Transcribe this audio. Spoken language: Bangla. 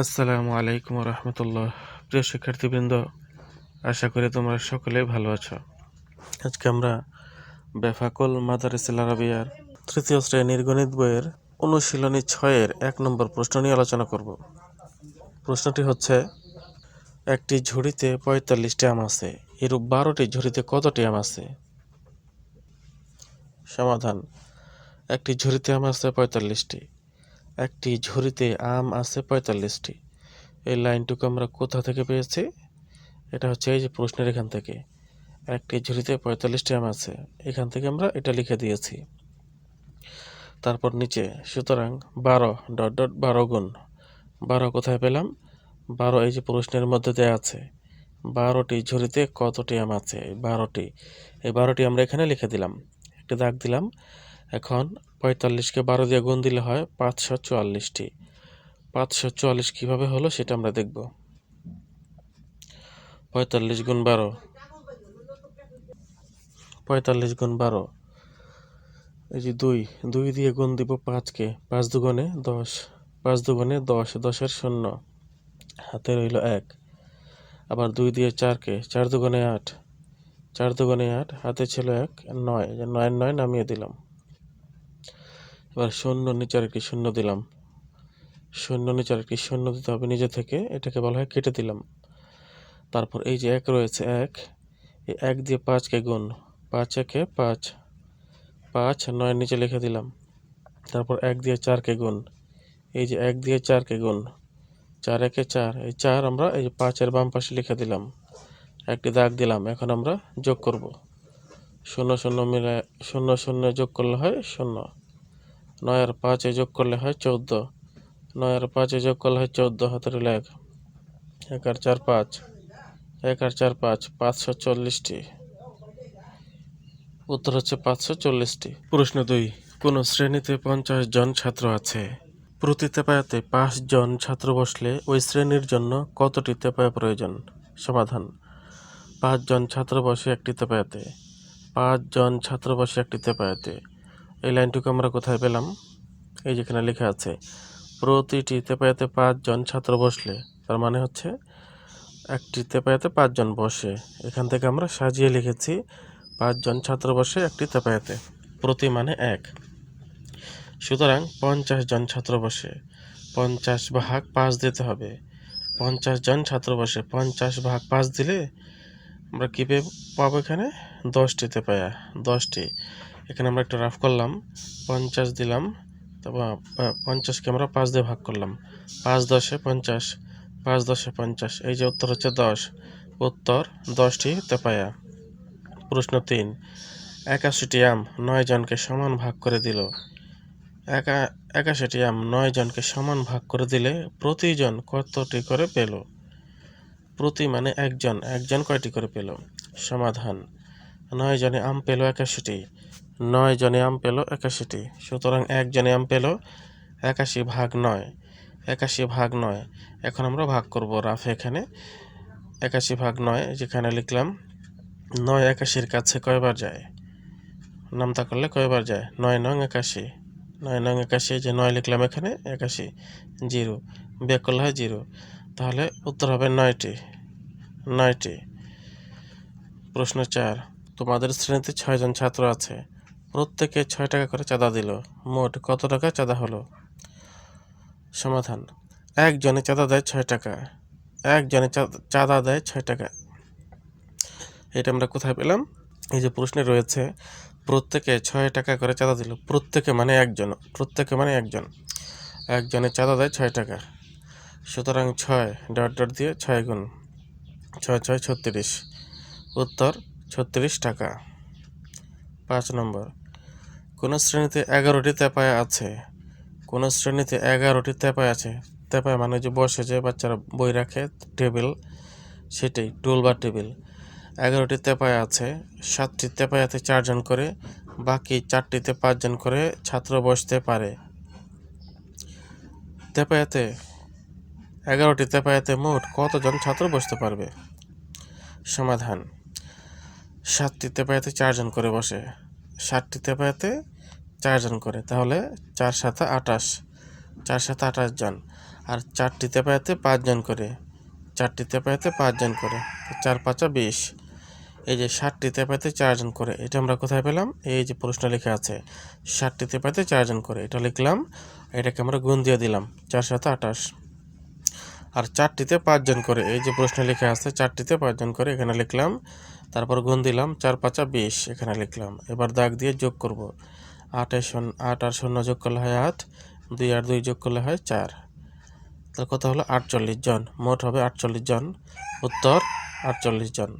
আসসালামু আলাইকুম রহমতুল্লাহ। প্রিয় শিক্ষার্থীবৃন্দ, আশা করি তোমরা সকলেই ভালো আছো। আজকে আমরা বেফাকুল মাদারিসিল আরাবিয়ার তৃতীয় শ্রেণীর গণিত বইয়ের অনুশীলনী 6-এর 1 নম্বর প্রশ্ন নিয়ে আলোচনা করব। প্রশ্নটি হচ্ছে, একটি ঝুড়িতে 45টি আম আছে, এরূপ 12টি ঝুড়িতে কতটি আম আছে? সমাধান: একটি ঝুড়িতে আম আছে 45টি। একটি ঝুড়িতে আম আছে 45টি। এই লাইনটুকু আমরা কোথা থেকে পেয়েছি? এটা হচ্ছে এই যে প্রশ্নের এখান থেকে। একটি ঝুড়িতে 45টি আম আছে, এখান থেকে আমরা এটা লিখে দিয়েছি। তারপর নিচে, সুতরাং 12 গুণ 12 কোথায় পেলাম? 12 এই যে প্রশ্নের মধ্যে দেয়া আছে। 12টি ঝুড়িতে কতটি আম আছে? 12টি। এই 12টি আমরা এখানে লিখে দিলাম, একটা দাগ দিলাম। এখন 45কে 12 দিয়ে গুণ দিলে হয় 544টি। 544 কিভাবে হলো সেটা আমরা দেখব। 45 গুণ 12, 45 গুণ 12, এই যে 2 দিয়ে গুণ দিব 5কে, 5 দুগুণে 10, 5 দুগুণে 10, 10-এর 0, হাতে রইল 1। আবার 2 দিয়ে 4কে, 4 দুগুণে 8, 4 দুগুণে 8, হাতে ছিল 1, 9, 9 9 নামিয়ে দিলাম। এবার 0 নিচে আরেকটি 0 দিলাম, 0 নিচে আরেকটি 0 দিতে হবে নিজে থেকে, এটাকে বলা হয় কেটে দিলাম। তারপর এই যে 1 রয়েছে, 1, এই 1 দিয়ে 5কে গুণ, 5 একে 5, 5 9 নিচে লিখে দিলাম। তারপর 1 দিয়ে 4কে গুণ, এই যে 1 দিয়ে 4কে গুণ, 4 একে 4, এই 4 আমরা এই যে 5-এর বাম পাশে লিখে দিলাম, একটি দাগ দিলাম। এখন আমরা যোগ করব। 0 0 মিলে 0 0 যোগ করলে হয় 0, 9 আর 5-এ যোগ করলে হয় 14, 9 আর 5-এ যোগ করলে হয় 14, হাতে রইল 1, 1 আর 4 5, 1 আর 4 5, 540টি। উত্তর হচ্ছে 540টি। প্রশ্ন 2, কোন শ্রেণীতে 50 জন ছাত্র আছে? প্রতি তেপায়াতে 5 জন ছাত্র বসলে ওই শ্রেণীর জন্য কতটি তেপায়া প্রয়োজন? সমাধান: 5 জন ছাত্র বসে একটি তেপায়াতে, 5 জন ছাত্র বসে একটি তেপায়াতে। এই লাইনটুকু আমরা কোথায় পেলাম? এই যেখানে লেখা আছে, প্রতিটি তেপায়াতে 5 জন ছাত্র বসলে, তার মানে হচ্ছে একটি তেপায়াতে 5 জন বসে। এখান থেকে আমরা সাজিয়ে লিখেছি 5 জন ছাত্র বসে একটি তেপায়াতে, প্রতি মানে 1। সুতরাং 50 জন ছাত্র বসে, 50 ভাগ 5 দিতে হবে। 50 জন ছাত্র বসে 50 ভাগ 5 দিলে আমরা কী পাবো? এখানে 10টি তেপায়া, 10টি। এখানে আমরা একটা রাফ করলাম, 50 দিলাম, তারপর 50কে আমরা 5 দিয়ে ভাগ করলাম, 5 10-এ 50, 5 10-এ 50, এই যে উত্তর হচ্ছে 10। উত্তর 10টি তেপায়া। প্রশ্ন 3, 81টি আম 9 জনকে সমান ভাগ করে দিল। 81টি আম 9 জনকে সমান ভাগ করে দিলে প্রতিজন কতটি করে পেল? প্রতি মানে একজন, একজন কয়টি করে পেল? সমাধান: 9 জনে আম পেল 81টি, 9 জনে আম পেল 81টি। সুতরাং 1 জনে আম পেল 81 ভাগ 9, 81 ভাগ 9। এখন আমরা ভাগ করব রাফে। এখানে 81 ভাগ 9 যেখানে লিখলাম, 9 81-র কাছে কয়বার যায়? নামতা করলে কয়বার যায়? 9 নং 81, 9 নং 81, যে 9 লিখলাম এখানে, 81, 0 বিয়োগ করলে হয় 0, তাহলে উত্তর হবে 9টি, 9টি। প্রশ্ন 4, তোমাদের শ্রেণীতে 6 জন ছাত্র আছে, প্রত্যেকে 6 টাকা করে চাঁদা দিল, মোট কত টাকা চাঁদা হলো? সমাধান: একজনে চাঁদা দেয় 6 টাকা, একজনে চাঁদা দেয় 6 টাকা। এটা আমরা কোথায় পেলাম? এই যে প্রশ্নে রয়েছে, প্রত্যেকে 6 টাকা করে চাঁদা দিল, প্রত্যেকে মানে একজন, প্রত্যেকে মানে একজন, একজনে চাঁদা দেয় 6 টাকা। সুতরাং 6 ডট ডট দিয়ে 6 গুণ 6 6 36, উত্তর 36 টাকা। 5 নম্বর, কোন শ্রেণীতে 11টি তেপায়া আছে? কোন শ্রেণীতে 11টি তেপায়া আছে? তেপায়া মানে যে বসে যে বাচ্চারা বই রাখে, টেবিল, সেটাই, টুল বা টেবিল। 11টি তেপায়া আছে, 7টি তেপায়াতে 4 জন করে, বাকি 4টিতে 5 জন করে ছাত্র বসতে পারে। তেপায়াতে 11টি তেপায়াতে মোট কতজন ছাত্র বসতে পারবে? সমাধান: 7টি তেপায়াতে 4 জন করে বসে, 7টি তেপায়াতে 4 জন করে, তাহলে 4 7 28, 4 7 28 জন। আর 4টিতে পায়াতে 5 জন করে, 4টিতে পায়াতে 5 জন করে, 4 5 20। এই যে 60টিতে পাইতে 4 জন করে, এটা আমরা কোথায় পেলাম? এই যে প্রশ্ন লেখা আছে 60টিতে পাইতে 4 জন করে, এটা লিখলাম, এটাকে আমরা গুণ দিয়ে দিলাম 4 7 28। আর 4টিতে 5 জন করে, এই যে প্রশ্ন লেখা আছে 4টিতে 5 জন করে, এখানে লিখলাম, তারপর গুণ দিলাম 4 5 20, এখানে লিখলাম। এবার দাগ দিয়ে যোগ করব, 8 আর 0 যোগ করলে হয় 8, 2 আর 2 যোগ করলে হয় 4। তাহলে কত হলো? 48 জন, মোট হবে 48 জন, উত্তর 48 জন।